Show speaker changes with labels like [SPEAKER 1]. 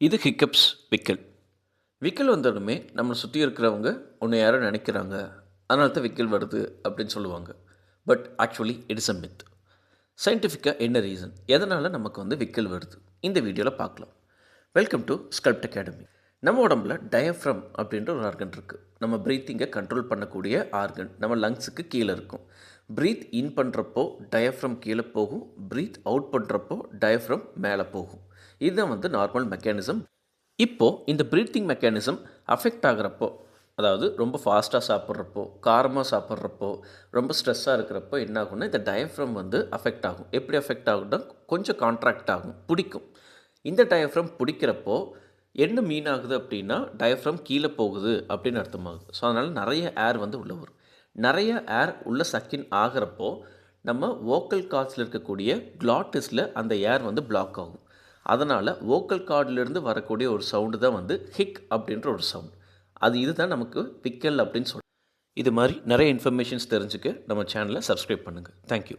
[SPEAKER 1] இது ஹிக்கப்ஸ் விக்கல். விக்கல் வந்ததுமே நம்மளை சுற்றி இருக்கிறவங்க ஒன்று யாரோ நினைக்கிறாங்க, அதனால தான் விக்கல் வருது அப்படின்னு சொல்லுவாங்க. But actually it is a myth. சயின்டிஃபிக்காக என்ன ரீசன், எதனால் நமக்கு விக்கல் வருது, இந்த வீடியோவில் பார்க்கலாம். Welcome to sculpt academy. நம்ம உடம்புல டயஃப்ரம் அப்படின்ற ஒரு ஆர்கன் இருக்குது. நம்ம ப்ரீத்திங்கை கண்ட்ரோல் பண்ணக்கூடிய ஆர்கன் நம்ம லங்ஸுக்கு கீழே இருக்கும். ப்ரீத் இன் பண்ணுறப்போ டயஃப்ரம் கீழே போகும், ப்ரீத் அவுட் பண்ணுறப்போ டயஃப்ரம் மேலே போகும். இதுதான் நார்மல் மெக்கானிசம். இப்போது இந்த ப்ரீத்திங் மெக்கானிசம் அஃபெக்ட் ஆகிறப்போ, அதாவது ரொம்ப ஃபாஸ்ட்டாக சாப்பிட்றப்போ, காரமாக சாப்பிட்றப்போ, ரொம்ப ஸ்ட்ரெஸ்ஸாக இருக்கிறப்போ என்ன ஆகும்னா இந்த டயஃப்ரம் அஃபெக்ட் ஆகும். எப்படி அஃபெக்ட் ஆகும்னா கொஞ்சம் கான்ட்ராக்ட் ஆகும், பிடிக்கும். இந்த டயஃப்ரம் பிடிக்கிறப்போ என்ன மீன் ஆகுது அப்படின்னா டயஃப்ரம் கீழே போகுது அப்படின்னு அர்த்தமாகுது. ஸோ அதனால் நிறைய ஏர் உள்ளே வரும். நிறைய ஏர் உள்ளே சக்கின் ஆகிறப்போ நம்ம வோக்கல் கார்ட்ஸில் இருக்கக்கூடிய க்ளாட்டிஸில் அந்த ஏர் பிளாக் ஆகும். அதனால் வோக்கல் கார்டிலிருந்து வரக்கூடிய ஒரு சவுண்டு தான் ஹிக் அப்படின்ற ஒரு சவுண்ட். இதுதான் நமக்கு விக்கல் அப்படின்னு சொல்லுவோம். இது மாதிரி நிறைய இன்ஃபர்மேஷன்ஸ் தெரிஞ்சுக்க நம்ம சேனலை சப்ஸ்கிரைப் பண்ணுங்கள். தேங்க்யூ.